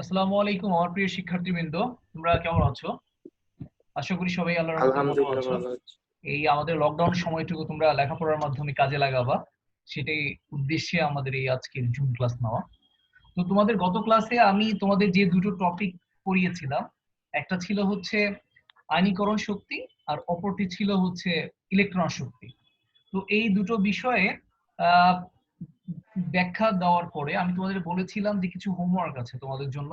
আসসালামু আলাইকুম আমার প্রিয় শিক্ষার্থীবৃন্দ, তোমরা কেমন আছো? আশা করি সবাই আল্লাহর রহমতে ভালো আলহামদুলিল্লাহ আছো। ভালো আছি। এই আমাদের লকডাউন সময়টুকু তোমরা লেখাপড়ার মাধ্যমে কাজে লাগাবা, সেটাই উদ্দেশ্যে আমাদের এই আজকের জুম ক্লাস নেওয়া। তো তোমাদের গত ক্লাসে আমি তোমাদের যে দুটো টপিক পড়িয়েছিলাম, একটা ছিল হচ্ছে আয়নীকরণ শক্তি আর অপরটি ছিল হচ্ছে ইলেকট্রন শক্তি। তো এই দুটো বিষয়ে আহ ব্যাখ্যা দেওয়ার পরে আমি তোমাদের বলেছিলাম যে কিছু হোমওয়ার্ক আছে তোমাদের জন্য।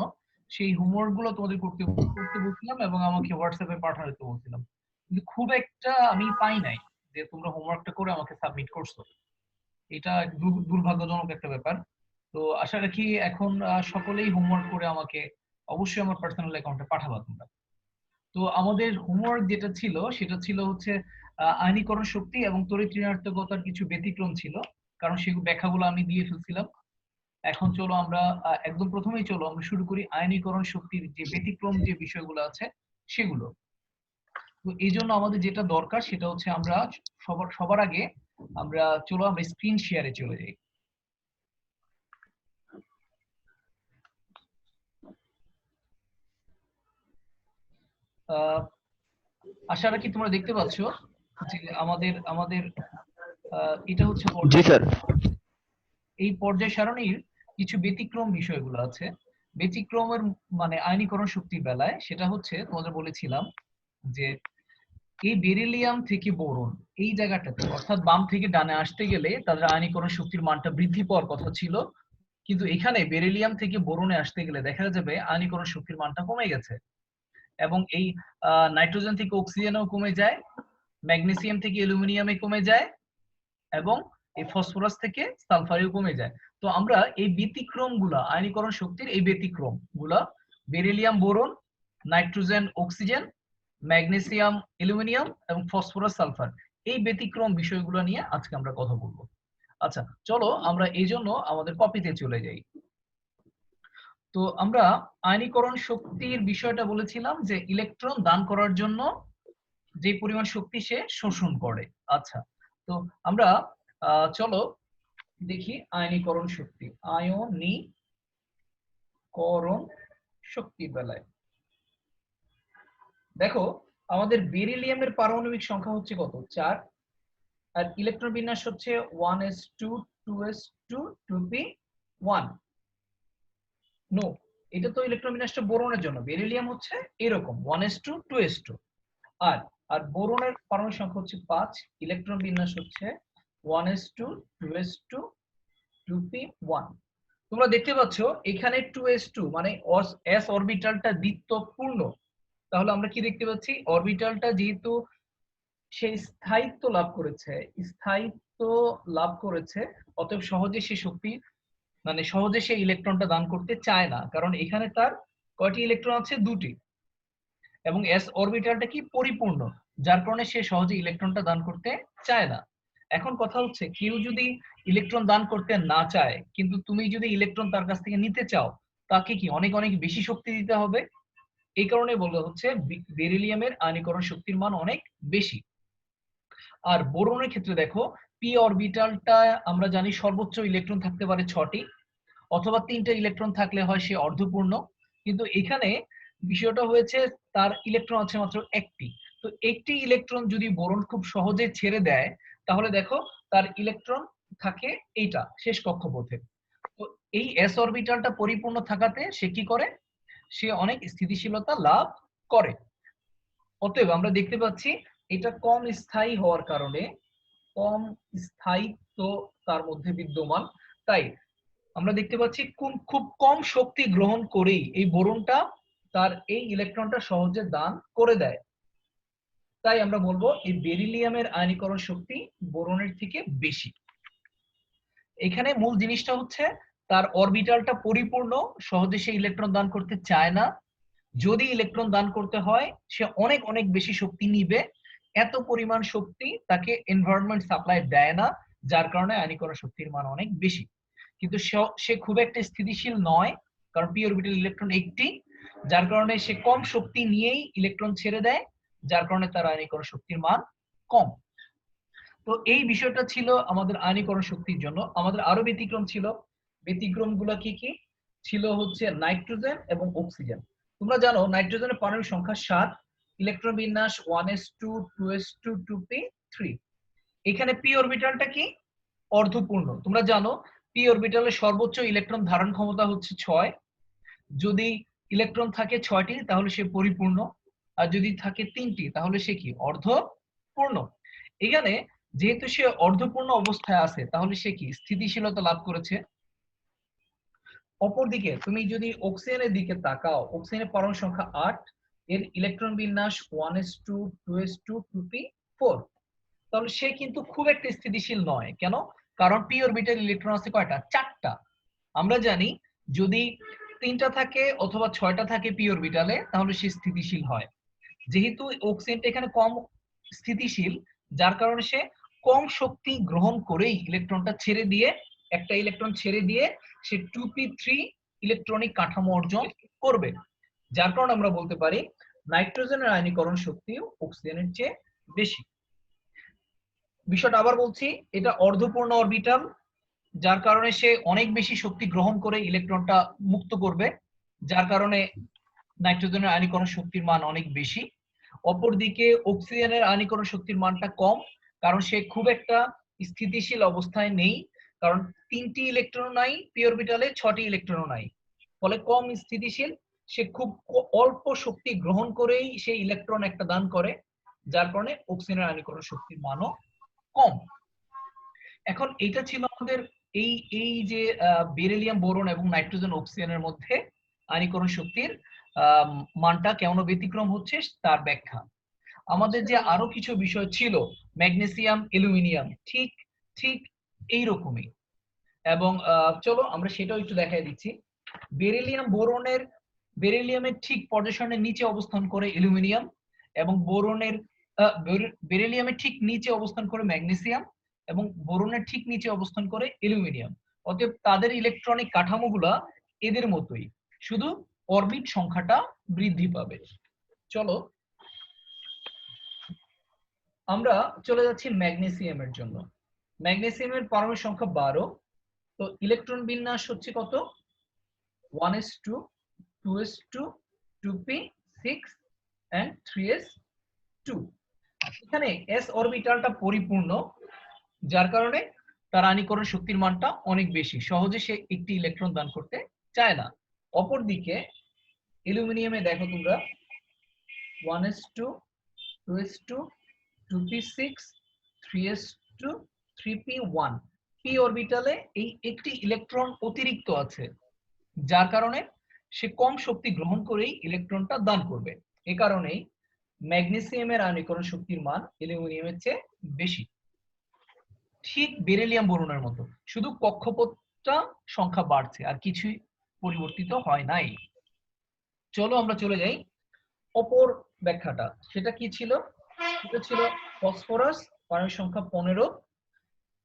সেই হোমওয়ার্ক গুলো তোমাদের করতে করতে বলছিলাম এবং আমাকে হোয়াটসঅ্যাপে পাঠাতে বলছিলাম, কিন্তু খুব একটা আমি পাই নাই যে তোমরা হোমওয়ার্কটা করে আমাকে সাবমিট করছো। এটা দুর্ভাগ্যজনক একটা ব্যাপার। তো আশা রাখি এখন সকলেই হোমওয়ার্ক করে আমাকে অবশ্যই আমার পার্সোনাল অ্যাকাউন্টে পাঠাবা তোমরা। তো আমাদের হোমওয়ার্ক যেটা ছিল সেটা ছিল হচ্ছে আয়নীকরণ শক্তি এবং তড়িৎ ঋণাত্মকতার কিছু ব্যতিক্রম ছিল, কারণ সেগুলো ব্যাখ্যাগুলো আমি দিয়ে ফেলছিলাম। এখন চলো আমরা একদম প্রথমেই চলো আমরা শুরু করি আয়নীকরণ শক্তির যে ব্যতিক্রম যে বিষয়গুলো আছে সেগুলো। তো এই জন্য আমাদের যেটা দরকার সেটা হচ্ছে আমরা সবার সবার আগে আমরা স্ক্রিন শেয়ারে চলে যাই। আহ আশা রাখি তোমরা দেখতে পাচ্ছ যে আমাদের আমাদের এটা হচ্ছে জি পর্যায় স্যার। সারণী। এই পর্যায় সারণীর কিছু ব্যতিক্রম বিষয়গুলো আছে। ব্যতিক্রমের মানে আয়নীকরণ শক্তির বেলায় সেটা হচ্ছে তোমাদের বলেছিলাম যে এই বেরিলিয়াম থেকে বোরন এই জায়গাটাতে অর্থাৎ বাম থেকে ডানে আসতে গেলে তাদের আয়নীকরণ শক্তির মানটা বৃদ্ধি পাওয়ার কথা ছিল, কিন্তু এখানে বেরিলিয়াম থেকে বোরনে আসতে গেলে দেখা যাবে আয়নীকরণ শক্তির মানটা কমে গেছে। এবং এই নাইট্রোজেন থেকে অক্সিজেনও কমে যায়, ম্যাগনেসিয়াম থেকে অ্যালুমিনিয়ামে কমে যায় এবং এই ফসফরাস থেকে সালফারেও কমে যায়। তো আমরা এই ব্যতিক্রম গুলা আয়নীকরণ শক্তির এই ব্যতিক্রম গুলা beryllium boron, nitrogen oxygen, magnesium aluminium এবং ফসফরাস সালফার, এই ব্যতিক্রম বিষয়গুলো নিয়ে আজকে আমরা কথা বলবো। আচ্ছা, চলো আমরা এই জন্য আমাদের কপিতে চলে যাই। তো আমরা আয়নীকরণ শক্তির বিষয়টা বলেছিলাম যে ইলেকট্রন দান করার জন্য যে পরিমাণ শক্তি সে শোষণ করে। আচ্ছা, তো আমরা চলো দেখি আয়নীকরণ শক্তি, আয়নীকরণ শক্তির বেলায় দেখো আমাদের বেরিলিয়ামের পারমাণবিক সংখ্যা হচ্ছে কত, 4। আর ইলেকট্রন বিন্যাস হচ্ছে 1s2 2s2 2p1। নো, এটা তো ইলেকট্রন বিন্যাসটা বোরনের জন্য, বেরিলিয়াম হচ্ছে এরকম 1s2 2s2। আর আর বোরনের পারমাণবিক সংখ্যা হচ্ছে 5, ইলেকট্রন বিন্যাস হচ্ছে 1s2 2s2 2p1। তোমরা দেখতে পাচ্ছ এখানে 2s2 মানে s অরবিটালটা দ্বিত্বপূর্ণ। তাহলে আমরা কি দেখতে পাচ্ছি, অরবিটালটা যেহেতু সে স্থায়িত্ব লাভ করেছে, স্থায়িত্ব লাভ করেছে, অতএব সহজে সে শক্তি মানে সহজে সে ইলেকট্রনটা দান করতে চায় না, কারণ এখানে তার কয়টি ইলেকট্রন আছে, দুটি। এবং এস অরবিটালটা কি পরিপূর্ণ, যার কারণে সে সহজে ইলেকট্রনটা দান করতে চায় না। এখন কথা হচ্ছে কেউ যদি ইলেকট্রন দান করতে না চায় কিন্তু তুমি যদি ইলেকট্রন তার কাছ থেকে নিতে চাও, তাকে কি অনেক অনেক বেশি শক্তি দিতে হবে। এই কারণে বলা হচ্ছে বেরিলিয়ামের আয়নীকরণ শক্তির মান অনেক বেশি। আর বোরনের ক্ষেত্রে দেখো পি অরবিটালটা আমরা জানি সর্বোচ্চ ইলেকট্রন থাকতে পারে 6টি, অথবা 3টে ইলেকট্রন থাকলে হয় সে অর্ধপূর্ণ। কিন্তু এখানে বিষয়টা হয়েছে তার ইলেকট্রন আছে মাত্র 1টি। তো একটি ইলেকট্রন যদি বোরন খুব সহজে ছেড়ে দেয়, তাহলে দেখো তার ইলেকট্রন থাকে এইটা শেষ কক্ষপথে। তো এই এস অরবিটালটা পরিপূর্ণ থাকাতে সে কি করে, সে অনেক স্থিতিশীলতা লাভ করে। অতএব আমরা দেখতে পাচ্ছি এটা কম স্থায়ী হওয়ার কারণে, কম স্থায়িত্ব তার মধ্যে বিদ্যমান, তাই আমরা দেখতে পাচ্ছি খুব কম শক্তি গ্রহণ করেই এই বোরনটা তার এই ইলেকট্রনটা সহজে দান করে দেয়। তাই আমরা বলবো এই বেরিলিয়ামের আয়নীকরণ শক্তি বোরনের থেকে বেশি। এখানে মূল জিনিসটা হচ্ছে তার অরবিটালটা পরিপূর্ণ, সহজে সে ইলেকট্রন দান করতে চায় না। যদি ইলেকট্রন দান করতে হয় সে অনেক অনেক বেশি শক্তি নিবে, এত পরিমাণ শক্তি তাকে এনভায়রনমেন্ট সাপ্লাই দেয় না, যার কারণে আয়নীকরণ শক্তির মান অনেক বেশি। কিন্তু সে খুব একটা স্থিতিশীল নয়, কারণ পি অরবিটাল ইলেকট্রন একটি, যার কারণে সে কম শক্তি নিয়েই ইলেকট্রন ছেড়ে দেয়, যার কারণে তার আয়নীকরণ শক্তির মান কম। তো এই বিষয়টা ছিল আমাদের আয়নীকরণ শক্তির জন্য। আমাদের আরো ব্যতিক্রম ছিল, ব্যতিক্রম গুলো কি কি, ছিল হচ্ছে নাইট্রোজেন এবং অক্সিজেন। তোমরা জানো নাইট্রোজেনের পারমাণবিক সংখ্যা 7, ইলেকট্রন বিন্যাস 1s2 2s2 2p3। এখানে পি অরবিটালটা কি অর্ধপূর্ণ। তোমরা জানো পি অরবিটালের সর্বোচ্চ ইলেকট্রন ধারণ ক্ষমতা হচ্ছে 6। যদি ইলেকট্রন থাকে 6টি তাহলে সে পরিপূর্ণ, আর যদি থাকে 3টি তাহলে সে কি অর্ধপূর্ণ। এখানে যেহেতু সে অর্ধপূর্ণ অবস্থায় আছে তাহলে সে কি স্থিতিশীলতা লাভ করেছে। অপরদিকে তুমি যদি অক্সিজেনের দিকে তাকাও, অক্সিজেনের পরমাণু সংখ্যা 8, এর ইলেকট্রন বিন্যাস 1s2 2s2 2p4। তাহলে সে কিন্তু খুব একটা স্থিতিশীল নয়। কেন? কারণ পি অরবিটাল ইলেকট্রন আছে কয়টা? 4টা। আমরা জানি যদি 3টা থাকে অথবা 6টা থাকে পি অরবিটালে তাহলে সে স্থিতিশীল হয়। যেহেতু অক্সিজেনটা এখানে কম স্থিতিশীল, যার কারণে সে কম শক্তি গ্রহণ করেই ইলেকট্রনটা ছেড়ে দিয়ে, একটা ইলেকট্রন ছেড়ে দিয়ে সে 2p3 ইলেকট্রনিক কাঠামো অর্জন করবে। যার কারণে আমরা বলতে পারি নাইট্রোজেনের আয়নীকরণ শক্তি অক্সিজেনের চেয়ে বেশি। বিষয়টা আবার বলছি, এটা অর্ধপূর্ণ অরবিটাল, যার কারণে সে অনেক বেশি শক্তি গ্রহণ করে ইলেকট্রনটা মুক্ত করবে, যার কারণে নাইট্রোজেনের আয়নীকরণ শক্তির মান অনেক বেশি। অপরদিকে অক্সিজেনের আয়নীকরণ শক্তির মানটা কম, কারণ সে খুব একটা স্থিতিশীল অবস্থায় নেই, কারণ 3টি ইলেকট্রন নাই পি অরবিটালে, 6টি ইলেকট্রন নাই, ফলে কম স্থিতিশীল। সে খুব অল্প শক্তি গ্রহণ করেই সেই ইলেকট্রন একটা দান করে, যার কারণে অক্সিজেনের আয়নীকরণ শক্তির মানও কম। এখন এটা ছিল আমাদের এই এই যে বেরিলিয়াম বোরন এবং নাইট্রোজেন অক্সিজেনের মধ্যে আয়নীকরণ শক্তির মানটা কেমন ব্যতিক্রম হচ্ছে তার ব্যাখ্যা। আমাদের যে আরো কিছু বিষয় ছিল, ম্যাগনেসিয়াম অ্যালুমিনিয়াম ঠিক ঠিক এইরকমই। এবং চলো আমরা সেটাও একটু দেখাই দিচ্ছি। বেরিলিয়ামের ঠিক পর্যায়সারণীর নিচে অবস্থান করে অ্যালুমিনিয়াম, এবং বেরিলিয়ামের ঠিক নিচে অবস্থান করে ম্যাগনেসিয়াম, এবং বোরনের ঠিক নিচে অবস্থান করে অ্যালুমিনিয়াম। অতএব তাদের ইলেকট্রনিক কাঠামোগুলা এদের মতোই, শুধু অরবিট সংখ্যাটা বৃদ্ধি পাবে। চলো আমরা চলে যাচ্ছি ম্যাগনেসিয়ামের জন্য। ম্যাগনেসিয়ামের পারমাণবিক সংখ্যা 12। তো ইলেকট্রন বিন্যাস হচ্ছে কত? 1s2 2s2 2p6 and 3s2। এখানে s অরবিটালটা পরিপূর্ণ, যার কারণে তার আয়নীকরণ শক্তির মানটা অনেক বেশি, সহজে সে একটি ইলেকট্রন দান করতে চায় না। অপরদিকে অ্যালুমিনিয়ামে দেখো তোমরা 1s2 2s2 2p6 3s2 3p1, P অরবিটালে এই একটি ইলেকট্রন অতিরিক্ত আছে, যার কারণে সে কম শক্তি গ্রহণ করেই ইলেকট্রনটা দান করবে। এ কারণেই ম্যাগনেসিয়ামের আয়নীকরণ শক্তির মান অ্যালুমিনিয়ামের চেয়ে বেশি। ঠিক বেরিলিয়াম বোরনের মতো, শুধু কক্ষপথটা সংখ্যা বাড়ছে, আর কিছুই পরিবর্তিত হয় নাই। চলো আমরা চলে যাই অপর ব্যাখ্যাটা। সেটা কি ছিল? সেটা ছিল ফসফরাস, পারমাণবিক সংখ্যা 15,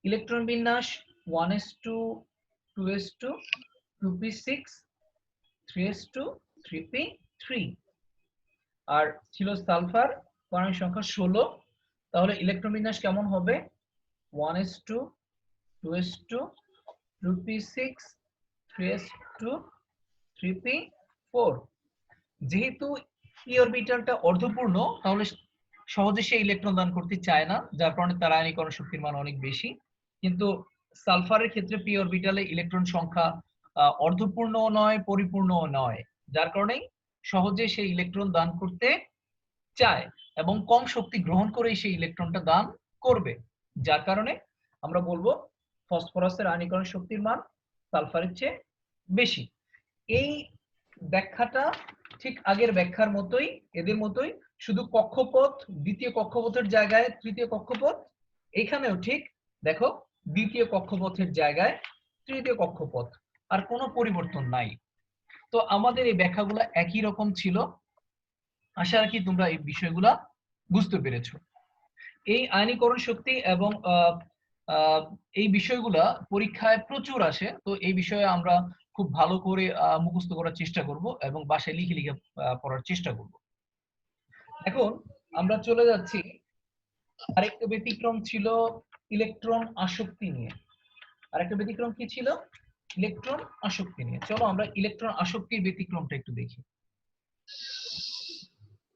ইলেকট্রন বিন্যাস 1s2 2s2 2p6 3s2 3p3। আর ছিল সালফার, পারমাণবিক সংখ্যা 16। তাহলে ইলেকট্রন বিন্যাস কেমন হবে? 1s2 2s2 2p6 3s2 3p4। যেহেতু পি অরবিটালটা অর্ধপূর্ণ, তাহলে সহজে সে ইলেকট্রন দান করতে চায় না, যার কারণে তার আয়নীকরণ শক্তির মান অনেক বেশি। কিন্তু সালফারের ক্ষেত্রে পি অরবিটালে ইলেকট্রন সংখ্যা অর্ধপূর্ণও নয় পরিপূর্ণও নয়, যার কারণে সহজে সে ইলেকট্রন দান করতে চায় এবং কম শক্তি গ্রহণ করেই সেই ইলেকট্রনটা দান করবে, যার কারণে আমরা বলবো ফসফরাসের আয়নীকরণ শক্তির মান সালফারের চেয়ে বেশি। এই ব্যাখ্যাটা ঠিক আগের ব্যাখ্যার মতোই, এদের মতোই, শুধু কক্ষপথ দ্বিতীয় কক্ষপথের জায়গায় তৃতীয় কক্ষপথ, এখানেও ঠিক দেখো দ্বিতীয় কক্ষপথের জায়গায় তৃতীয় কক্ষপথ, আর কোনো পরিবর্তন নাই। তো আমাদের এই ব্যাখ্যাগুলো একই রকম ছিল। আশা রাখি তোমরা এই বিষয়গুলা বুঝতে পেরেছো। এই আয়নীকরণ শক্তি এবং এই বিষয়গুলা পরীক্ষায় প্রচুর আসে, তো এই বিষয়ে আমরা খুব ভালো করে মুখস্থ করার চেষ্টা করব এবং বাসায় লিখে লিখে পড়ার চেষ্টা করব। এখন আমরা চলে যাচ্ছি আরেকটা ব্যতিক্রম ছিল ইলেকট্রন আসক্তি নিয়ে। আরেকটা ব্যতিক্রম কি ছিল? ইলেকট্রন আসক্তি নিয়ে। চলো আমরা ইলেকট্রন আসক্তির ব্যতিক্রমটা একটু দেখি।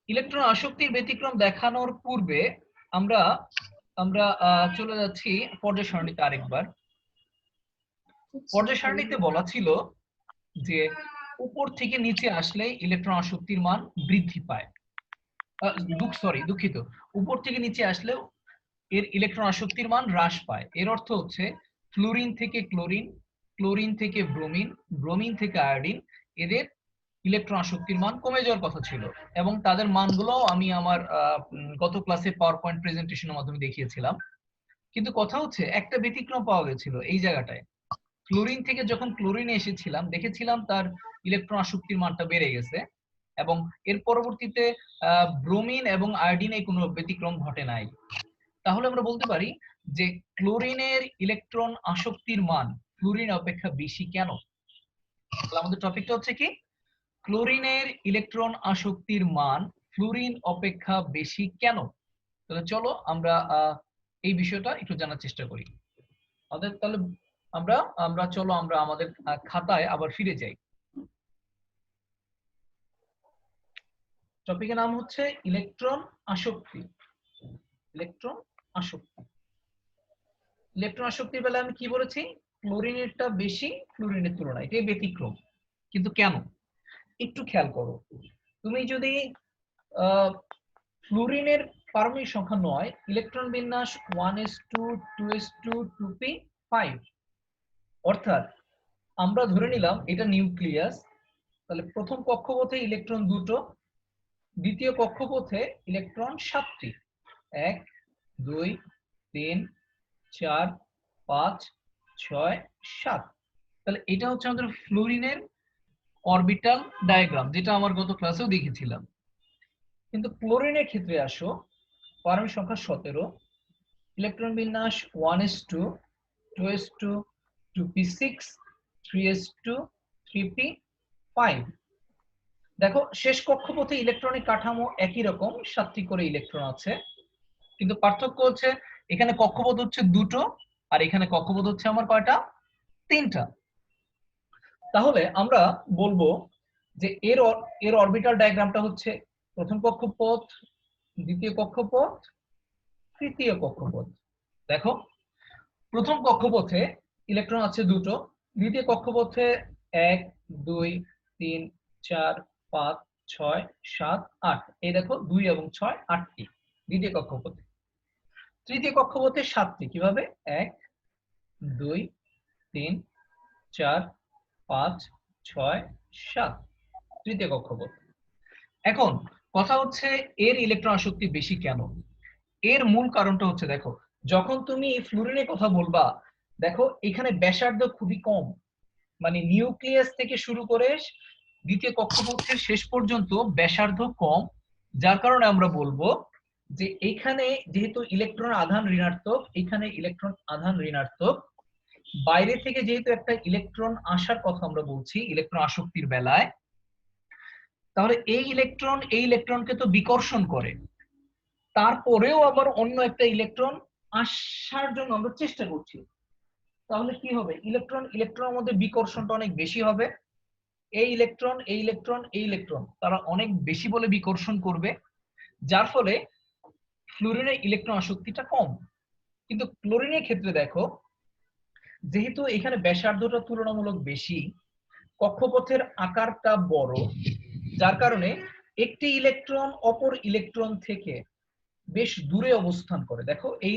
ইলেকট্রন আসক্তির ব্যতিক্রম দেখানোর পূর্বে আমরা আমরা চলে যাচ্ছি পর্যায় সারণীতে আরেকবার। পর্যায় সারণীতে বলা ছিল যে উপর থেকে নিচে আসলে ইলেকট্রন আসক্তির মান বৃদ্ধি পায়। দুঃখিত, উপর থেকে নিচে আসলে এর ইলেকট্রন আসক্তির মান হ্রাস পায়। এর অর্থ হচ্ছে ফ্লুরিন থেকে ক্লোরিন, ক্লোরিন থেকে ব্রোমিন, ব্রোমিন থেকে আয়োডিন, এদের ইলেকট্রন আসক্তির মান কমে যাওয়ার কথা ছিল এবং তাদের মানগুলো আমি আমার গত ক্লাসে পাওয়ার পয়েন্ট প্রেজেন্টেশনের মাধ্যমে দেখিয়েছিলাম। কিন্তু কথা হচ্ছে একটা ব্যতিক্রম পাওয়া গেছিল এই জায়গাটায়। ক্লোরিন থেকে যখন ক্লোরিনে এসেছিলাম দেখেছিলাম তার ইলেকট্রন আসক্তির মানটা বেড়ে গেছে এবং এর পরবর্তীতে ব্রোমিন এবং আয়োডিনে কোনো ব্যতিক্রম ঘটে নাই। তাহলে আমরা বলতে পারি যে ক্লোরিনের ইলেকট্রন আসক্তির মান ফ্লুরিন অপেক্ষা বেশি কেন? আমাদের টপিকটা হচ্ছে কি, ক্লোরিনের ইলেকট্রন আসক্তির মান ফ্লুরিন অপেক্ষা বেশি কেন? তাহলে চলো আমরা এই বিষয়টা একটু জানার চেষ্টা করি। তাহলে আমরা আমাদের খাতায় আবার ফিরে যাই। টপিকের নাম হচ্ছে ইলেকট্রন আসক্তি। ইলেকট্রন আসক্তি। ইলেকট্রন আসক্তির বেলায় আমি কি বলেছি? ক্লোরিনেরটা বেশি ফ্লুরিনের তুলনায়, এটাই ব্যতিক্রম। কিন্তু কেন একটু খেয়াল করো। তুমি যদি ফ্লুরিনের পারমাণবিক সংখ্যা 9, ইলেকট্রন বিন্যাস 1s2 2s2 2p5, অর্থাৎ আমরা ধরে নিলাম এটা নিউক্লিয়াস। তাহলে প্রথম কক্ষপথে ইলেকট্রন দুটো, দ্বিতীয় কক্ষপথে ইলেকট্রন 7টি, 1 2 3 4 5 6 7। তাহলে এটা হচ্ছে আমাদের ফ্লুরিনের অরবিটাল ডায়াগ্রাম, যেটা আমার গত ক্লাসেও দেখেছিলাম। কিন্তু ক্লোরিনের ক্ষেত্রে আসো, পারমাণবিক সংখ্যা 17, ইলেকট্রন বিন্যাস 1s2 2s2 2p6 3s2 3p5। দেখো শেষ কক্ষপথে ইলেকট্রনিক কাঠামো একই রকম, 7টি করে ইলেকট্রন আছে, কিন্তু পার্থক্য হচ্ছে এখানে কক্ষপথ হচ্ছে দুটো আর এখানে কক্ষপথ হচ্ছে আমার কয়টা? 3টা। তাহলে আমরা বলবো যে এর অরবিটাল ডায়াগ্রামটা হচ্ছে প্রথম কক্ষপথ, দ্বিতীয় কক্ষপথ, তৃতীয় কক্ষপথ। দেখো প্রথম কক্ষপথে ইলেকট্রন আছে দুটো, দ্বিতীয় কক্ষপথে 1 2 3 4 5 6 7 8। এই দেখো 2 এবং 6 8টি দ্বিতীয় কক্ষপথে। তৃতীয় কক্ষপথে 7টি। কিভাবে? 1 2 3 4 5 6 7 তৃতীয় কক্ষপথ। এখন কথা হচ্ছে এর ইলেকট্রন আসক্তি বেশি কেন? এর মূল কারণটা হচ্ছে, দেখো যখন তুমি ফ্লুরিনের কথা বলবা, দেখো এখানে ব্যাসার্ধ খুবই কম, মানে নিউক্লিয়াস থেকে শুরু করে দ্বিতীয় কক্ষপথের শেষ পর্যন্ত ব্যাসার্ধ কম। যার কারণে আমরা বলবো যে এইখানে যেহেতু ইলেকট্রন আধান ঋণাত্মক, এখানে ইলেকট্রন আধান ঋণাত্মক, বাইরে থেকে যেহেতু একটা ইলেকট্রন আসার কথা আমরা বলছি ইলেকট্রন আসক্তির বেলায়, তাহলে এই ইলেকট্রনকে তো বিকর্ষণ করে, তারপরেও আবার অন্য একটা ইলেকট্রন আসার জন্য আমরা চেষ্টা করছি। তাহলে কি হবে? ইলেকট্রনের মধ্যে বিকর্ষণটা অনেক বেশি হবে। এই ইলেকট্রন তারা অনেক বেশি বলে বিকর্ষণ করবে, যার ফলে ফ্লুরিনের ইলেকট্রন আসক্তিটা কম। কিন্তু ক্লোরিনের ক্ষেত্রে দেখো, যেহেতু এখানে ব্যাসার্ধটা তুলনামূলক বেশি, কক্ষপথের আকারটা বড়, যার কারণে একটি ইলেকট্রন অপর ইলেকট্রন থেকে বেশ দূরে অবস্থান করে। দেখো এই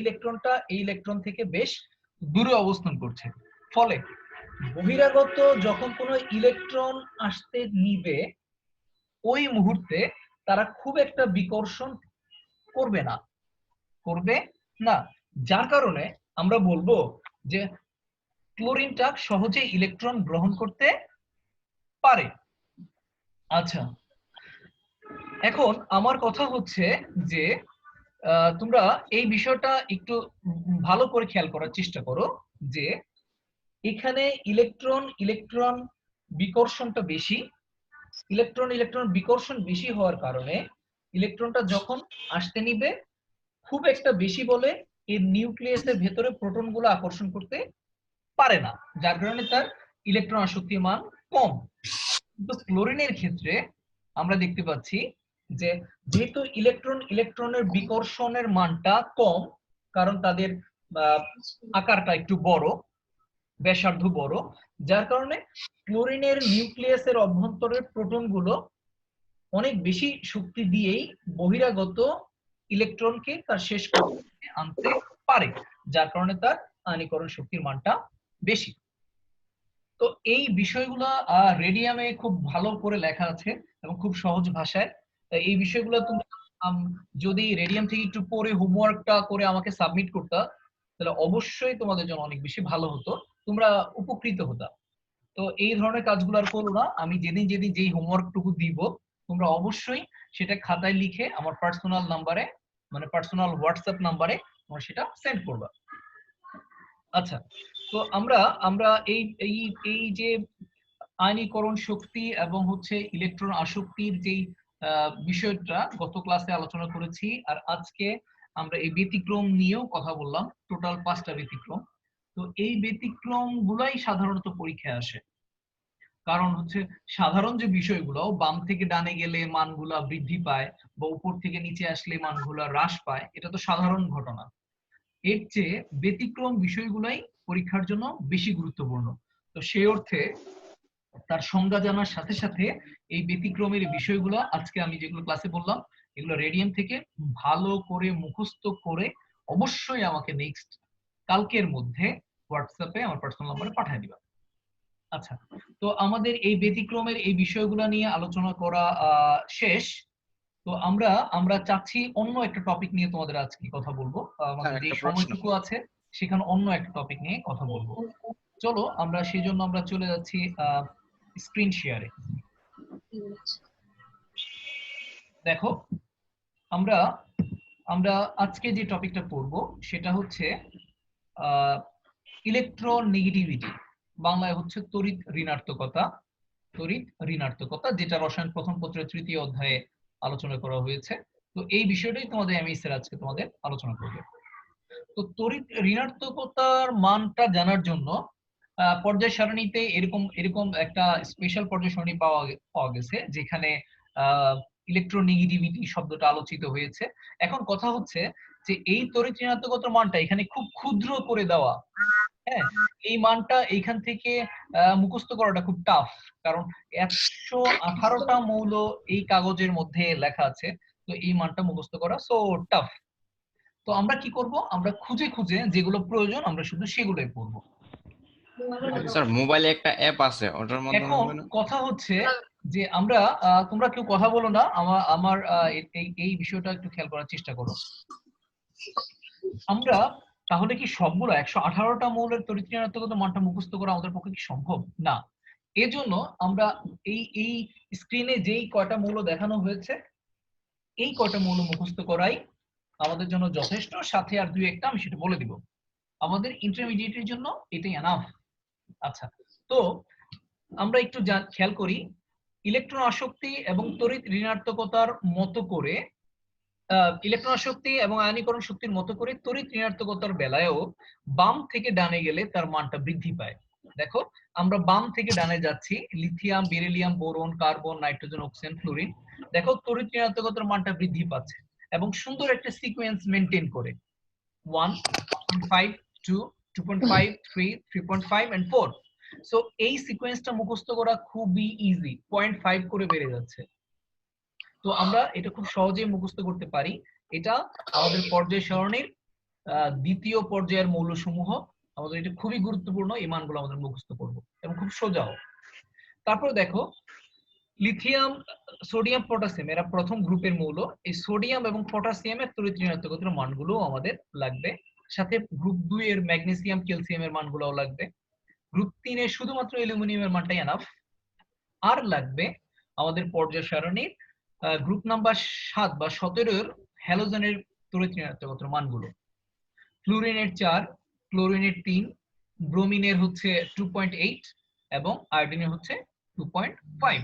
ইলেকট্রন থেকে বেশ দূরে অবস্থান করছে, ফলে বহিরাগত যখন কোনো ইলেকট্রন আসতে নিবে ওই মুহূর্তে তারা খুব একটা বিকর্ষণ করবে না। যার কারণে আমরা বলবো যে ক্লোরিনটা সহজে ইলেকট্রন গ্রহণ করতে পারে। আচ্ছা, এখন আমার কথা হচ্ছে যে তোমরা এই বিষয়টা একটু ভালো করে খেয়াল করার চেষ্টা করো যে এখানে ইলেকট্রন বিকর্ষণটা বেশি। ইলেকট্রন বিকর্ষণ বেশি হওয়ার কারণে ইলেকট্রনটা যখন আসতে নিবে খুব একটা বেশি বলে এর নিউক্লিয়াসের ভেতরে প্রোটনগুলো আকর্ষণ করতে পারে না, যার কারণে তার ইলেকট্রন আসক্তির মান কম। কিন্তু ক্লোরিনের ক্ষেত্রে আমরা দেখতে পাচ্ছি যে যেহেতু ইলেকট্রনের বিকর্ষণের মানটা কম, কারণ তাদের আকারটা একটু বড়, ব্যাসার্ধ বড়, যার কারণে ক্লোরিনের নিউক্লিয়াসের অভ্যন্তরের প্রোটনগুলো অনেক বেশি শক্তি দিয়েই বহিরাগত ইলেকট্রনকে তার শেষ কক্ষে আনতে পারে, যার কারণে তার আয়নীকরণ শক্তির মানটা বেশি। তো এই বিষয়গুলো রেডিয়ামে খুব ভালো করে লেখা আছে এবং খুব সহজ ভাষায়। এই বিষয়গুলো তুমি যদি রেডিয়াম থেকে একটু পরে হোমওয়ার্কটা করে আমাকে সাবমিট করতা, তাহলে অবশ্যই তোমাদের জন্য অনেক বেশি ভালো হতো, তোমরা উপকৃত হতা। তো এই ধরনের কাজগুলো আর করো না। আমি যেদিন যেদিন যেই হোমওয়ার্কটুকু দিব, তোমরা অবশ্যই সেটা খাতায় লিখে আমার পার্সোনাল নাম্বারে, মানে পার্সোনাল হোয়াটসঅ্যাপ নাম্বারে তোমরা সেটা সেন্ড করবা। আচ্ছা, তো আমরা আমরা এই এই এই যে আয়নীকরণ শক্তি এবং হচ্ছে ইলেকট্রন আসক্তির যেই বিষয়টা গত ক্লাসে আলোচনা করেছি, আর আজকে আমরা এই ব্যতিক্রম নিয়েও কথা বললাম, টোটাল 5টা ব্যতিক্রম। তো এই ব্যতিক্রম গুলাই সাধারণত পরীক্ষায় আসে, কারণ হচ্ছে সাধারণ যে বিষয়গুলো বাম থেকে ডানে গেলে মানগুলা বৃদ্ধি পায় বা উপর থেকে নিচে আসলে মানগুলা হ্রাস পায়, এটা তো সাধারণ ঘটনা। এর চেয়ে ব্যতিক্রম বিষয়গুলাই পরীক্ষার জন্য বেশি গুরুত্বপূর্ণ। তো সেই অর্থে তার সংজ্ঞা জানার সাথে সাথে এই ব্যতিক্রমের বিষয়গুলো আজকে আমি যেগুলো ক্লাসে বললাম, এগুলো রেডিয়াম থেকে ভালো করে মুখস্থ করে অবশ্যই আমাকে নেক্সট কালকের মধ্যে হোয়াটসঅ্যাপে আমার পার্সোনাল নম্বরে পাঠিয়ে দিবা। আচ্ছা, তো আমাদের এই ব্যতিক্রমের এই বিষয়গুলো নিয়ে আলোচনা করা শেষ। তো আমরা চাচ্ছি অন্য একটা টপিক নিয়ে তোমাদের আজকে কথা বলবো। আমাদের যে সময়টুকু আছে সেখানে অন্য একটা টপিক নিয়ে কথা বলবো। চলো আমরা সেই জন্য আমরা চলে যাচ্ছি স্ক্রিন শেয়ারে। দেখো, আমরা আমরা আজকে যে টপিকটা পড়বো সেটা হচ্ছে ইলেকট্রোনেগেটিভিটি, বাংলায় হচ্ছে তড়িৎ ঋণাত্মকতা। তড়িৎ ঋণাত্মকতা, যেটা রসায়ন প্রথম পত্রের 3য় অধ্যায়ে আলোচনা করা হয়েছে। তো এই বিষয়টাই তোমাদের আমি স্যার আজকে তোমাদের আলোচনা করব। তো তড়িৎ ঋণাত্মকতার মানটা জানার জন্য পর্যায় সারণীতে এরকম এরকম একটা স্পেশাল পর্যায় সারণী পাওয়া গেছে, যেখানে ইলেকট্রোনেগেটিভিটি শব্দটা আলোচিত হয়েছে। এখন কথা হচ্ছে যে এই তড়িৎ ঋণাত্মকতার মানটা এখানে খুব ক্ষুদ্র করে দেওয়া, হ্যাঁ, এই মানটা এইখান থেকে মুখস্থ করাটা খুব টাফ, কারণ 118টা মৌল এই কাগজের মধ্যে লেখা আছে। তো এই মানটা মুখস্থ করা সো টাফ। তো আমরা কি করব, আমরা খুঁজে খুঁজে যেগুলো প্রয়োজন আমরা শুধু সেগুলোই পড়বো। স্যার মোবাইলে একটা অ্যাপ আছে, ওটার মাধ্যমে এখন হবে না? কথা হচ্ছে যে আমরা তোমরা কেউ কথা বলো না, আমার এই বিষয়টা একটু খেয়াল করার চেষ্টা করো। আমরা তাহলে কি সবগুলো 118টা মৌলের তড়িৎ ঋণাত্মকতা মানটা মুখস্থ করা আমাদের পক্ষে কি সম্ভব? না। এজন্য আমরা এই স্ক্রিনে যেই কয়টা মৌল দেখানো হয়েছে এই কয়টা মৌল মুখস্থ করাই আমাদের জন্য যথেষ্ট, সাথে আর দুই একটা আমি সেটা বলে দিব। আমাদের ইন্টারমিডিয়েটের জন্য এটাই এনাফ। আচ্ছা, তো আমরা একটু খেয়াল করি ইলেকট্রন আসক্তি এবং তড়িৎ ঋণাত্মকতার মতো করে ইলেকট্রন আসক্তি এবং আয়নীকরণ শক্তির মতো করে তড়িৎ ঋণাত্মকতার বেলায়ও বাম থেকে ডানে গেলে তার মানটা বৃদ্ধি পায়। দেখো, আমরা বাম থেকে ডানে যাচ্ছি, lithium, beryllium, boron, carbon, nitrogen, oxygen, fluorine. দেখো তড়িৎ ঋণাত্মকতার মানটা বৃদ্ধি পাচ্ছে এবং সুন্দর একটা সিকোয়েন্স মেনটেন করে 1, 1.5, 2, 2.5, 3, 3.5 and 4। সো এই সিকোয়েন্সটা মুখস্থ করা খুবই ইজি, 0.5 করে বেড়ে যাচ্ছে। তো আমরা এটা খুব সহজেই মুখস্থ করতে পারি। এটা আমাদের পর্যায় সারণীর দ্বিতীয় পর্যায়ের মৌলসমূহ, আমাদের এটা খুবই গুরুত্বপূর্ণ, এই মানগুলো আমাদের মুখস্থ করব এবং খুব সোজাও। তারপর দেখো, লিথিয়াম, সোডিয়াম, পটাশিয়াম এরা প্রথম গ্রুপের মৌল। এই সোডিয়াম এবং পটাশিয়ামের তড়িৎ ঋণাত্মকতার মানগুলো আমাদের লাগবে, সাথে গ্রুপ 2 এর ম্যাগনেসিয়াম, ক্যালসিয়ামের মানগুলোও লাগবে। গ্রুপ 3 এর শুধুমাত্র অ্যালুমিনিয়ামের মানটাই এনাফ। আর লাগবে আমাদের পর্যায় সারণীর গ্রুপ নাম্বার 7 বা 17 এর হ্যালোজেনের তড়িৎ ঋণাত্মকতার মানগুলো। ফ্লুরিনের 4, ক্লোরিনের 3, ব্রোমিনের হচ্ছে 2.8 এবং আয়োডিনের হচ্ছে 2.5।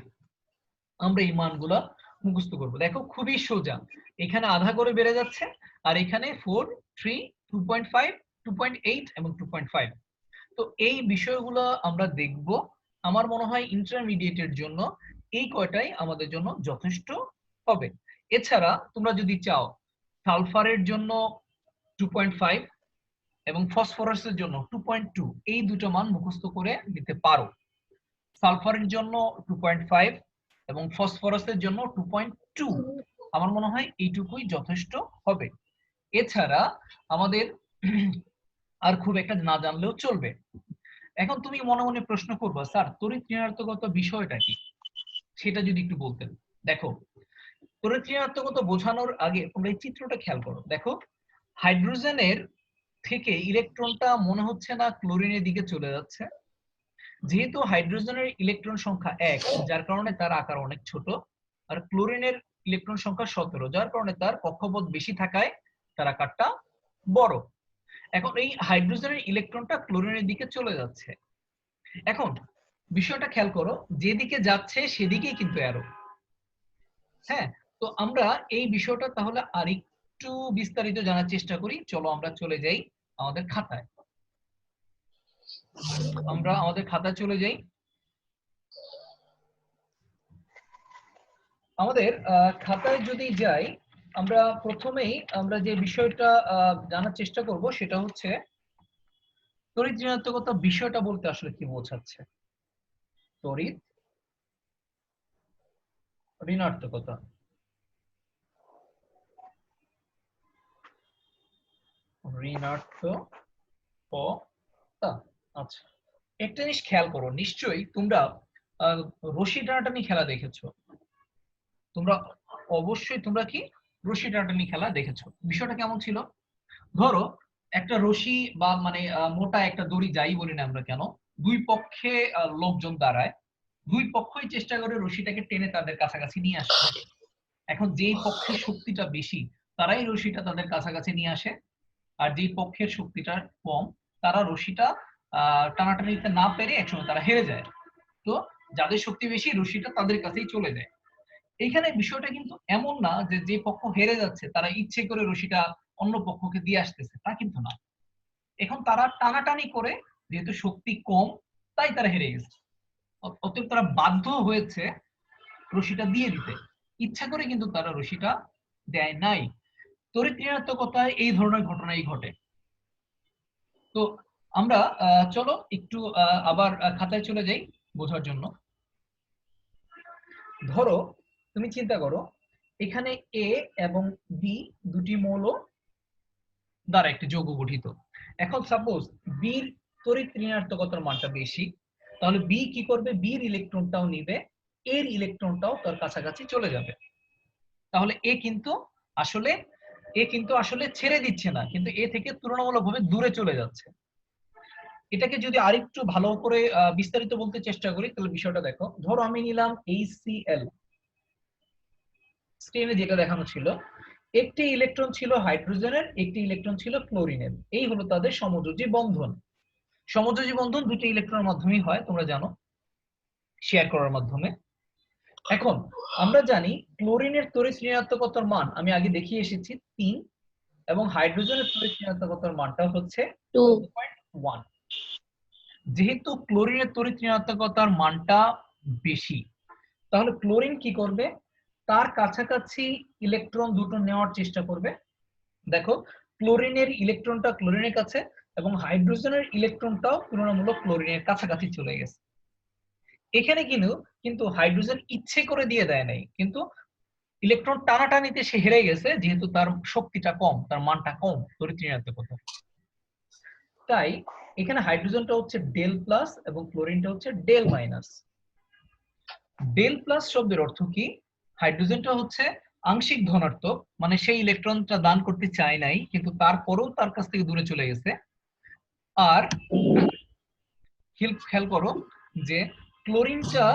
আমরা এই মানগুলো মুখস্থ করব। দেখো খুবই সোজা, এখানে আধা করে বেড়ে যাচ্ছে আর এখানে 4, 3, 2.5, 2.8 এবং 2.5। তো এই বিষয়গুলো আমরা দেখব। আমার মনে হয় ইন্টারমিডিয়েটের জন্য এই কয়টাই আমাদের জন্য যথেষ্ট হবে। এছাড়া তোমরা যদি চাও সালফারের জন্য 2.5 এবং ফসফরাসের জন্য 2.2 এই দুটো মান মুখস্থ করে নিতে পারো। সালফারের জন্য 2.5 এবং ফসফরাসের জন্য 2.2, আমার মনে হয় এইটুকুই যথেষ্ট হবে। এছাড়া আমাদের আর খুব একটা না জানলেও চলবে। এখন তুমি মনে মনে প্রশ্ন করবা, স্যার তড়িৎ ঋণাত্মকতা বিষয়টা কি, সেটা যদি একটু বলতেন। দেখো, তড়িৎ ঋণাত্মকতা বোঝানোর আগে তোমরা এই চিত্রটা খেয়াল করো। দেখো, হাইড্রোজেনের থেকে ইলেকট্রনটা মনে হচ্ছে না ক্লোরিনের দিকে চলে যাচ্ছে। যেহেতু হাইড্রোজেনের ইলেকট্রন সংখ্যা 1, যার কারণে তার আকার অনেক ছোট, আর ক্লোরিনের ইলেকট্রন সংখ্যা 17, যার কারণে তার কক্ষপথ বেশি থাকায় তার আকারটা বড়। এখন এই হাইড্রোজেনের ইলেকট্রনটা ক্লোরিনের দিকে চলে যাচ্ছে। এখন বিষয়টা খেয়াল করো, যেদিকে যাচ্ছে সেদিকেই কিন্তু অ্যারো। হ্যাঁ, তো আমরা এই বিষয়টা তাহলে আরেকটু বিস্তারিত জানার চেষ্টা করি। চলো আমরা চলে যাই আমাদের খাতায়। আমরা আমাদের খাতায় চলে যাই। আমাদের খাতায় যদি যাই, আমরা প্রথমেই আমরা যে বিষয়টা জানার চেষ্টা করব সেটা হচ্ছে তড়িৎ ঋণাত্মকতা বিষয়টা বলতে আসলে কি বোঝাচ্ছে। তড়িৎ ঋণাত্মকতা, ঋণাত্মকতা। আচ্ছা, একটা জিনিস খেয়াল করো, নিশ্চয়ই তোমরা রশি টানাটানি খেলা দেখেছো। তোমরা অবশ্যই তোমরা কি রশি টানাটানি খেলা দেখেছো। বিষয়টা কেমন ছিল? ধরো একটা রশি বা মানে মোটা একটা দড়ি, যাই বলি না আমরা কেন, দুই পক্ষে লোকজন দাঁড়ায়, দুই পক্ষই চেষ্টা করে রশিটাকে টেনে তাদের কাছাকাছি নিয়ে আসে। এখন যেই পক্ষের শক্তিটা বেশি তারাই রশিটা তাদের কাছাকাছি নিয়ে আসে, আর যেই পক্ষের শক্তিটা কম তারা রশিটা টানাটানিতে না পেরে একসময় তারা হেরে যায়। তো যাদের শক্তি বেশি রশিটা তাদের কাছেই চলে যায়। এইখানে বিষয়টা কিন্তু এমন না যে যে পক্ষ হেরে যাচ্ছে তারা ইচ্ছে করে রশিটা অন্য পক্ষকে দিয়ে আসতেছে, তা কিন্তু না। এখন তারা টানাটানি করে, যেহেতু শক্তি কম তাই তারা হেরে গেছে, অতএব তারা বাধ্য হয়েছে রশিটা দিয়ে দিতে, ইচ্ছা করে কিন্তু তারা রশিটা দেয় নাই। তড়িৎ ঋণাত্মকতায় এই ধরনের ঘটনাই ঘটে। তো আমরা চলো একটু আবার খাতায় চলে যাই বোঝার জন্য। ধরো তুমি চিন্তা করো, এখানে এ এবং বি দুটি মৌল দ্বারা একটি যৌগ গঠিত। এখন সাপোজ বির তড়িৎ ঋণাত্মকতার মানটা বেশি, তাহলে বি কি করবে, বির ইলেকট্রনটাও নিবে, এর ইলেকট্রনটাও তার কাছাকাছি চলে যাবে। তাহলে এ কিন্তু আসলে ছেড়ে দিচ্ছে না, কিন্তু এ থেকে তুলনামূলকভাবে দূরে চলে যাচ্ছে। এটাকে যদি আরেকটু ভালো করে বিস্তারিত বলতে চেষ্টা করি, তাহলে বিষয়টা দেখো। ধরো আমি নিলাম HCl, স্ক্রিনে যেটা দেখানো ছিল, একটি ইলেকট্রন ছিল হাইড্রোজেনের, একটি ইলেকট্রন ছিল ক্লোরিনের। এই হলো তাদের সমযোজী বন্ধন। সমযোজী বন্ধন দুটি ইলেকট্রনের মাধ্যমেই হয়, তোমরা জানো, শেয়ার করার মাধ্যমে। এখন আমরা জানি ক্লোরিনের তড়িৎ ঋণাত্মকতার মান আমি আগে দেখিয়ে এসেছি 3, এবং হাইড্রোজেনের তড়িৎ ঋণাত্মকতার মানটা হচ্ছে 2.1। যেহেতু ক্লোরিনের তড়িৎ ঋণাত্মকতার মানটা বেশি, তাহলে ক্লোরিন কি করবে, তার কাছাকাছি ইলেকট্রন দুটো নেওয়ার চেষ্টা করবে। দেখো, ক্লোরিনের ইলেকট্রনটা ক্লোরিনের কাছে এবং হাইড্রোজেনের ইলেকট্রনটাও তুলনামূলক ক্লোরিনের কাছাকাছি চলে গেছে। এখানে কিন্তু হাইড্রোজেন ইচ্ছে করে দিয়ে দেয় নাই, কিন্তু ইলেকট্রন টানাটানিতে সে হেরে গেছে, যেহেতু তার শক্তিটা কম, তার মানটা কম তড়িৎ ঋণাত্মকতা। তাই এখানে হাইড্রোজেনটা হচ্ছে ডেল প্লাস এবং ক্লোরিনটা হচ্ছে ডেল মাইনাস। ডেল প্লাস শব্দের অর্থ কি, হাইড্রোজেনটা হচ্ছে আংশিক ধনাত্মক, মানে সেই ইলেকট্রনটা দান করতে চায় নাই কিন্তু তারপরেও তার কাছ থেকে দূরে চলে গেছে। আর খেয়াল করো যে ক্লোরিনটা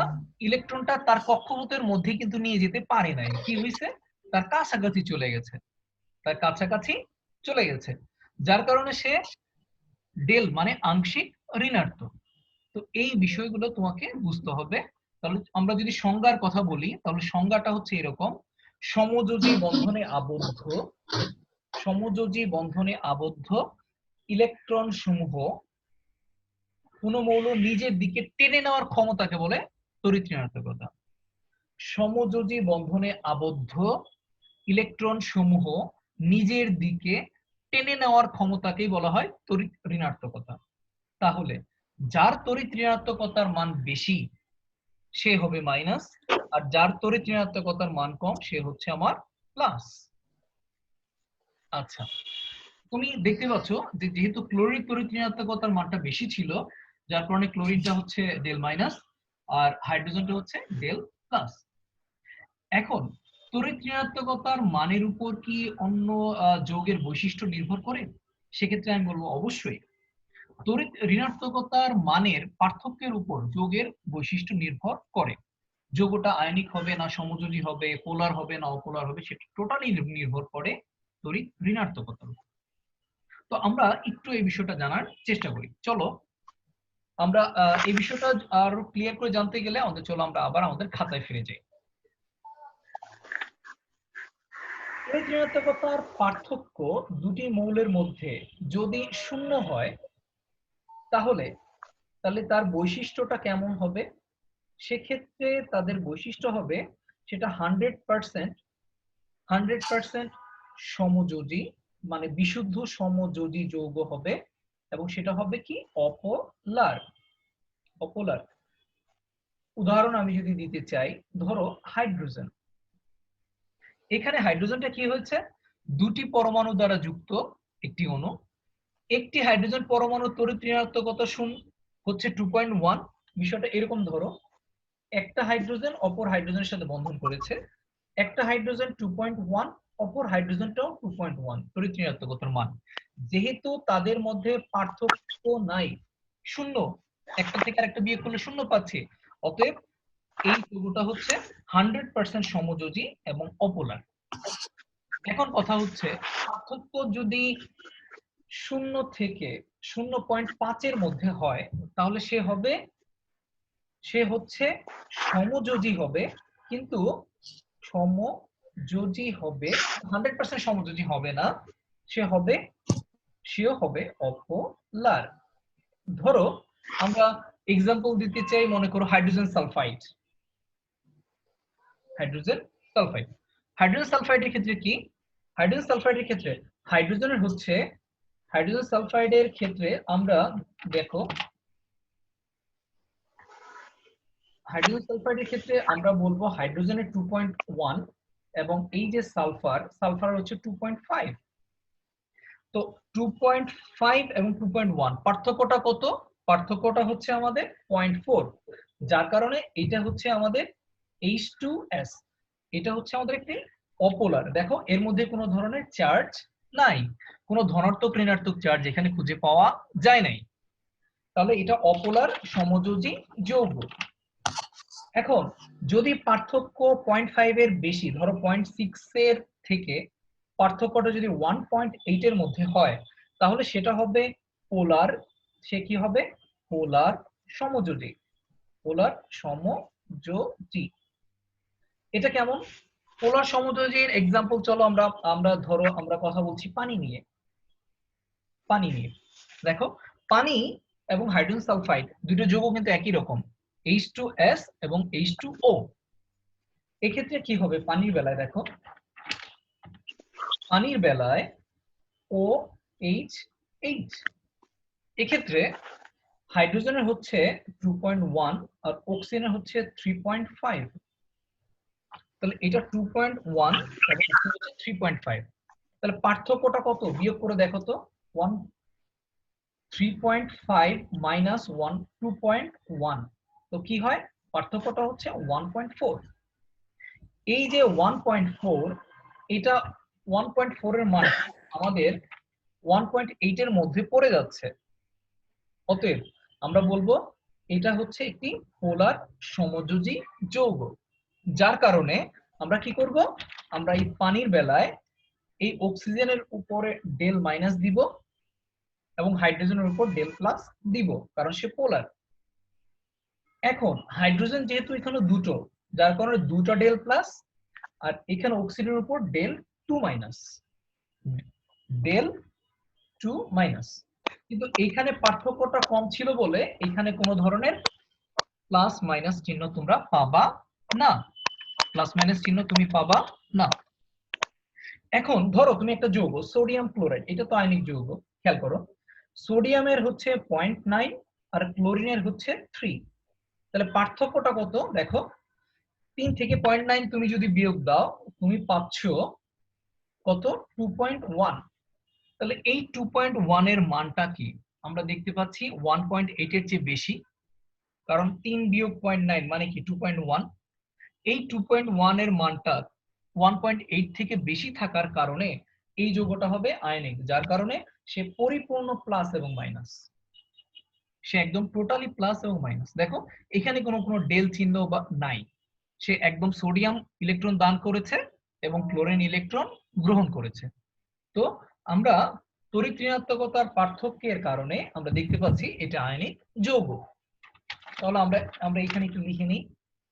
ইলেকট্রনটা তার কক্ষপথের মধ্যে কিন্তু নিয়ে যেতে পারে নাই, কি হয়েছে, তার কাছাকাছি চলে গেছে, তার কাছাকাছি চলে গেছে, যার কারণে সে ডেল মানে আংশিক ঋণাত্মক। তো এই বিষয়গুলো তোমাকে বুঝতে হবে। তাহলে আমরা যদি সংজ্ঞার কথা বলি, তাহলে সংজ্ঞাটা হচ্ছে এরকম: সমযোজী বন্ধনে আবদ্ধ ইলেকট্রন সমূহ কোন মৌল নিজের দিকে টেনে নেওয়ার ক্ষমতাকে বলে তড়িৎ ঋণাত্মকতা। সমযোজী বন্ধনে আবদ্ধ ইলেকট্রন সমূহ নিজের দিকে টেনে নেওয়ার ক্ষমতাকেই বলা হয় তড়িৎ ঋণাত্মকতা। তাহলে যার তড়িৎ ঋণাত্মকতার মান বেশি সে হবে মাইনাস, আর যার তড়িৎ ঋণাত্মকতার মান কম সে হচ্ছে আমার প্লাস। আচ্ছা, তুমি দেখতে পাচ্ছ যে যেহেতু ক্লোরিন তড়িৎ ঋণাত্মকতার মানটা বেশি ছিল, যার কারণে ক্লোরিনটা হচ্ছে ডেল মাইনাস আর হাইড্রোজেনটা হচ্ছে ডেল প্লাস। এখন তড়িৎ ঋণাত্মকতার মানের উপর কি অন্য যৌগের বৈশিষ্ট্য নির্ভর করে? সেক্ষেত্রে আমি বলবো অবশ্যই। তড়িৎ ঋণাত্মকতার মানের পার্থক্যের উপর যৌগের বৈশিষ্ট্য নির্ভর করে। যৌগটা আয়নিক হবে না সমযোজী হবে, পোলার হবে না অপোলার হবে, সেটা টোটালি নির্ভর করে তড়িৎ ঋণাত্মকতার উপর। তো আমরা একটু এই বিষয়টা জানার চেষ্টা করি। চলো আমরা এই বিষয়টা আরো ক্লিয়ার করে জানতে গেলে আমাদের চলো আমরা আবার আমাদের খাতায় ফিরে যাই। তড়িৎ ঋণাত্মকতার পার্থক্য দুটি মৌলের মধ্যে যদি শূন্য হয় তাহলে তার বৈশিষ্ট্যটা কেমন হবে? সেক্ষেত্রে তাদের বৈশিষ্ট্য হবে সেটা 100% সমযোজী, মানে বিশুদ্ধ সমযোজী যৌগ হবে, এবং সেটা হবে কি অপোলার। উদাহরণ আমি যদি দিতে চাই, ধরো হাইড্রোজেন। এখানে হাইড্রোজেনটা কি হয়েছে? দুটি পরমাণু দ্বারা যুক্ত একটি অণু। একটি হাইড্রোজেন পরমাণু তড়িৎ ঋণাত্মকতা হচ্ছে 2.1। বিষয়টা এরকম ধরো, একটা হাইড্রোজেন অপর হাইড্রোজেনের সাথে বন্ধন করেছে, একটা হাইড্রোজেন 2.1, অপর হাইড্রোজেনটাও 2.1 তড়িৎ ঋণাত্মকতার মান। যেহেতু তাদের মধ্যে পার্থক্য নাই, শূন্য, একটা থেকে আরেকটা বিয়োগ করলে শূন্য পাচ্ছি, অতএব এই যৌগটা হচ্ছে 100% সমযোজী এবং অপোলার। এখন কথা হচ্ছে পার্থক্য যদি 0 থেকে 0.5 এর মধ্যে হয় তাহলে সে হচ্ছে সমযোজী হবে, কিন্তু সমযোজী হবে 100% সমযোজী হবে না, সেও হবে অপোলার। ধরো আমরা এক্সাম্পল দিতে চাই, মনে করো হাইড্রোজেন সালফাইড। হাইড্রোজেন সালফাইডের ক্ষেত্রে কি? হাইড্রোজেন সালফাইডের ক্ষেত্রে হাইড্রোজেন সালফাইডের ক্ষেত্রে আমরা দেখো, হাইড্রোজেন সালফাইডের ক্ষেত্রে আমরা বলবো হাইড্রোজেনের 2.1 এবং এই যে সালফার হচ্ছে 2.5। তো 2.5 এবং 2.1 পার্থক্যটা কত? পার্থক্যটা হচ্ছে আমাদের 0.4, যার কারণে এটা হচ্ছে আমাদের H2S। এটা হচ্ছে আমাদের একটি অপোলার। দেখো এর মধ্যে কোনো ধরনের চার্জ নাই, কোনো ধনাত্মক ঋণাত্মক চার্জ এখানে খুঁজে পাওয়া যায় নাই, তাহলে এটা অপোলার সমযোজী যৌগ। এখন যদি পার্থক্য 0.5 এর বেশি, ধরো 0.6 এর থেকে পার্থক্যটা যদি 1.8 এর মধ্যে হয় তাহলে সেটা হবে পোলার। সে কি হবে? পোলার সমযোজী। এটা কেমন? পোলার সমযোজীর এক্সাম্পল চলো আমরা কথা বলছি পানি নিয়ে। দেখো পানি এবং হাইড্রোজেন সালফাইড দুটো যৌগ কিন্তু একই রকম, H2S এবং H2O। এক্ষেত্রে কি হবে? পানির বেলায় দেখো, পানির বেলায় OH। এক্ষেত্রে হাইড্রোজেনের হচ্ছে 2.1 আর অক্সিজেনের হচ্ছে 3.5। তাহলে এটা 2.1 এবং হচ্ছে 3.5। তাহলে পার্থক্যটা কত? বিয়োগ করে দেখো তো, 3.5 মাইনাস 1 2.1, তো কি হয়? পার্থক্যটা হচ্ছে 1.4। এই যে 1.4, এটা 1.4 এর মান আমাদের 1.8 এর মধ্যে পড়ে যাচ্ছে, অতএব আমরা বলবো এটা হচ্ছে একটি পোলার সমযোজী যৌগ। যার কারণে আমরা কি করব? আমরা এই পানির বেলায় এই অক্সিজেনের উপরে ডেল মাইনাস দিব এবং হাইড্রোজেনের উপর ডেল প্লাস দিব, কারণ সে পোলার। এখন হাইড্রোজেন যেহেতু এখানে দুটো, যার কারণে দুটো ডেল প্লাস, আর এখানে অক্সিজেনের উপর ডেল 2 মাইনাস। কিন্তু এইখানে পার্থক্যটা কম ছিল বলে এখানে কোনো ধরনের প্লাস মাইনাস চিহ্ন তোমরা পাবা না, প্লাস মাইনাস চিহ্ন তুমি পাবা না। এখন ধরো তুমি একটা যৌগ সোডিয়াম ক্লোরাইড, এটা তো আয়নিক যৌগ, খেয়াল করো সোডিয়ামের হচ্ছে 0.9 আর ক্লোরিনের হচ্ছে 3, তাহলে পার্থক্যটা কত দেখো, 3 থেকে 0.9 তুমি যদি বিয়োগ দাও তুমি পাচ্ছ কত 2.1। তাহলে এই 2.1 এর মানটা কি, আমরা দেখতে পাচ্ছি 1.8 এর চেয়ে বেশি, কারণ 3 বিয়োগ 0.9 মানে কি 2.1। এই 2.1 এর মানটা 1.8 থেকে বেশি থাকার কারণে এই যৌগটা হবে আয়নিক, যার কারণে সে পরিপূর্ণ প্লাস এবং মাইনাস, সে একদম টোটালি প্লাস এবং মাইনাস। দেখো এখানে কোনো কোনো ডেল চিহ্ন বা নাই, সে একদম সোডিয়াম ইলেকট্রন দান করেছে এবং ক্লোরিন ইলেকট্রন গ্রহণ করেছে। তো আমরা তড়িৎ ঋণাত্মকতার পার্থক্যের কারণে আমরা দেখতে পাচ্ছি এটা আয়নিক যৌগ। তাহলে আমরা এখানে একটু লিখে নিই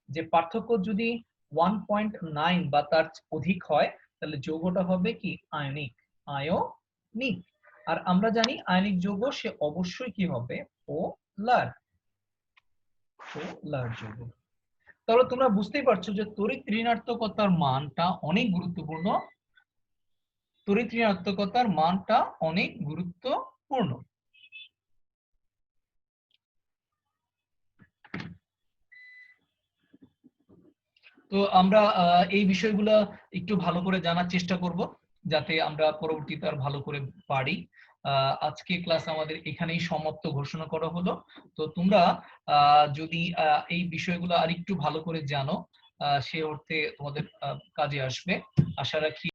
যে পার্থক্য যদি 1.9 বা তার অধিক হয় তাহলে যৌগটা হবে কি আয়নিক, আয়নিক। আর আমরা জানি আয়নিক যৌগ সে অবশ্যই কি হবে পোলার, পোলার যৌগ। তাহলে তোমরা বুঝতেই পারছো যে তড়িৎ ঋণাত্মকতার মানটা অনেক গুরুত্বপূর্ণ, তড়িৎ ঋণাত্মকতার মানটা অনেক গুরুত্বপূর্ণ। তো আমরা এই বিষয়গুলো একটু ভালো করে জানার চেষ্টা করব যাতে আমরা পরবর্তীতে আর ভালো করে পারি। আজকে ক্লাস আমাদের এখানেই সমাপ্ত ঘোষণা করা হলো। তো তোমরা যদি এই বিষয়গুলো আর একটু ভালো করে জানো সে অর্থে তোমাদের কাজে আসবে আশা রাখি।